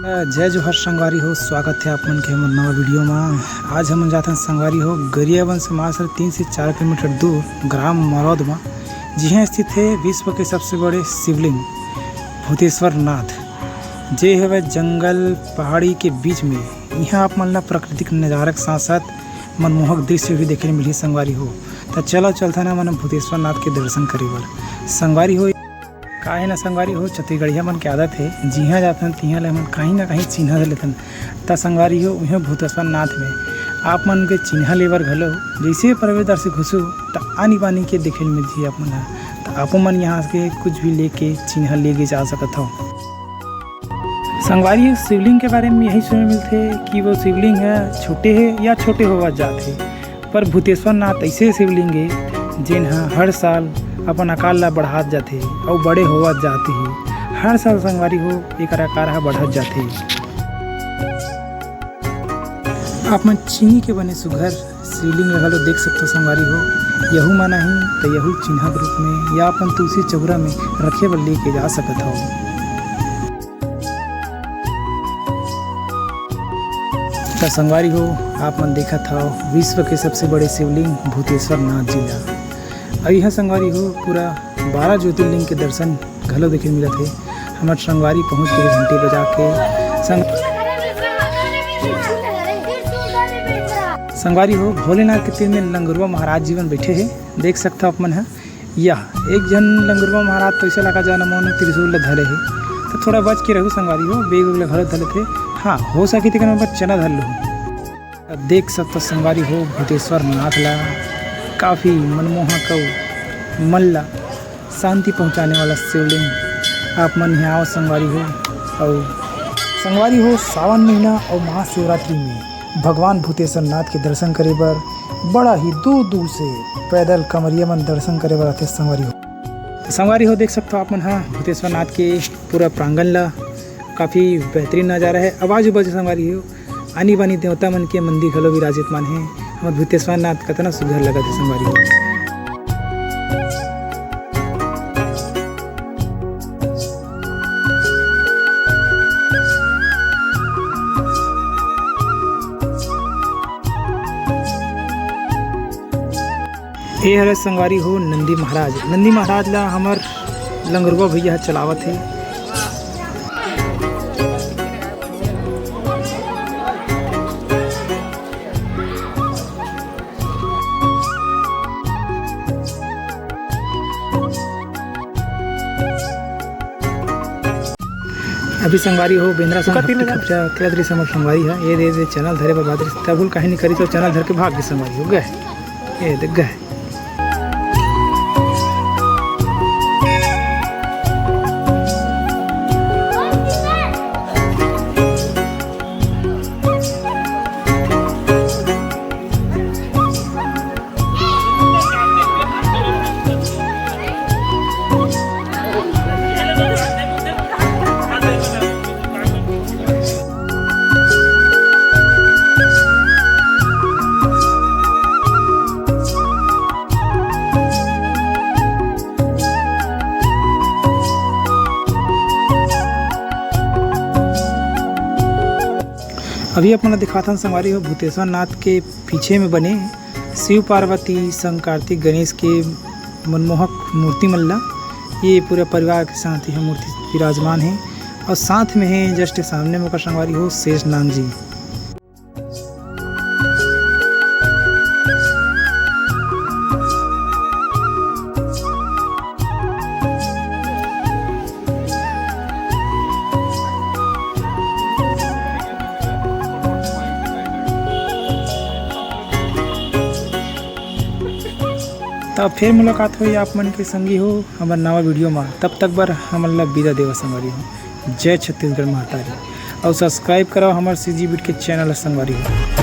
जय जोहर संगवारी हो। स्वागत है आप मन के हमर नवा वीडियो में। आज हम जाते हैं संगवारी हो गरियाबंद से मात्र 3 से 4 किलोमीटर दूर ग्राम मरौद में, जहाँ स्थित है विश्व के सबसे बड़े शिवलिंग भूतेश्वर नाथ। जे है जंगल पहाड़ी के बीच में। यहाँ आप मन प्राकृतिक नज़ारा के साथ साथ मनमोहक दृश्य भी देखने मिली संगवारी हो। तो चलो चलता ना मन भूतेश्वर नाथ के दर्शन करे बर संगवारी हो। काहे ना संगवारी हो, छत्तीसगढ़िया मन के आदत है जिहाँ जाथन तिहाँ ले मन कहीं ना कहीं चिन्ह लेथन। त संगवारी हो वह भूतेश्वर नाथ में आप मन के चिन्ह लेबर घलो जैसे प्रवेशद्वार से घुसो तो आनी बानी के देखे मिलती आप मन। तो आप मन यहाँ के कुछ भी लेके चिन्ह लेके जा सकत हो। संगवारी शिवलिंग के बारे में यही सुनने मिलते कि वो शिवलिंग है छोटे है या छोटे होवा जाते, पर भूतेश्वर नाथ ऐसे शिवलिंग है जिन हर साल अपन आकार ला बढ़ात जाते और बड़े होवत जाते ही। हर साल संगवारी हो एक आकार बढ़त जाते। आप मन चीनी के बने सुघर शिवलिंग लगल देख सकते हो संगवारी हो। यहू माना ही तो यहू चिन्ह के रूप में या अपन तुलसी चौरा में रखे बर लेके जा सकत हो। तो संगवारी हो आप मन देखत हो विश्व के सबसे बड़े शिवलिंग भूतेश्वर नाथ जिला। और यह संगवारी हो पूरा 12 ज्योतिर्लिंग के दर्शन घलो देखे मिलत है। हमार संगवारी पहुँच के घंटे बजा के संगवारी हो भोलेनाथ के तीर में लंगुरवा महाराज जीवन बैठे हैं। देख सकता आप मन है यह एक जन लंगुरवा महाराज तो ऐसा लगा जाना मोन त्रिशूल धले है। तो थोड़ा बच के रहू संगवारी हो, बेग उगले घर धले थे। हाँ हो सके थे बस चना धर लो। देख सकते संगवारी हो भूतेश्वर नाथ ला काफ़ी मनमोहक मन ला शांति पहुँचाने वाला शिवलिंग आप मन यहाँ आओ संगवारी हो। और संगवारी हो सावन महीना और महाशिवरात्रि में भगवान भूतेश्वर नाथ के दर्शन करे बर बड़ा ही दूर दूर से पैदल कमरिया मन दर्शन करे बर आते संगवारी हो। तो संगवारी हो देख सकते हो आप मन हाँ भूतेश्वर नाथ के पूरा प्रांगण ला काफ़ी बेहतरीन नज़ारा है। आवाज़ उबाज संगवारी हो आनी बानी देवता मन के मंदिर घलो विराजितमान है। हमारे भूतेश्वर नाथ कितना सुघर लगा थे संगवारी हो। ये हरे संगवारी हो नंदी महाराज ला हमार लंगरुआ भैया चलावत है। अभी संगवारी हो बेंद्रा तेरा संगवारी है ये चैनल धरे पर बात तबुल कहीं करी तो चैनल धर के भाग के संगवारी हो गए ये देख गए। अभी अपना दिखाता संगवारी हो भूतेश्वर नाथ के पीछे में बने शिव पार्वती संग कार्तिक गणेश के मनमोहक मूर्ति मल्ला। ये पूरे परिवार के साथ यह मूर्ति विराजमान है और साथ में है जस्ट सामने में संगवारी हो शेष नाग जी। तब फिर मुलाकात हुई आप मन के संगी हो हमारे नवा वीडियो में। तब तक बार हमन ला विदा देवा संगवारी हो। जय छत्तीसगढ़ महातारी और सब्सक्राइब कराओ हमारे CG बीट के चैनल संगवारी हो।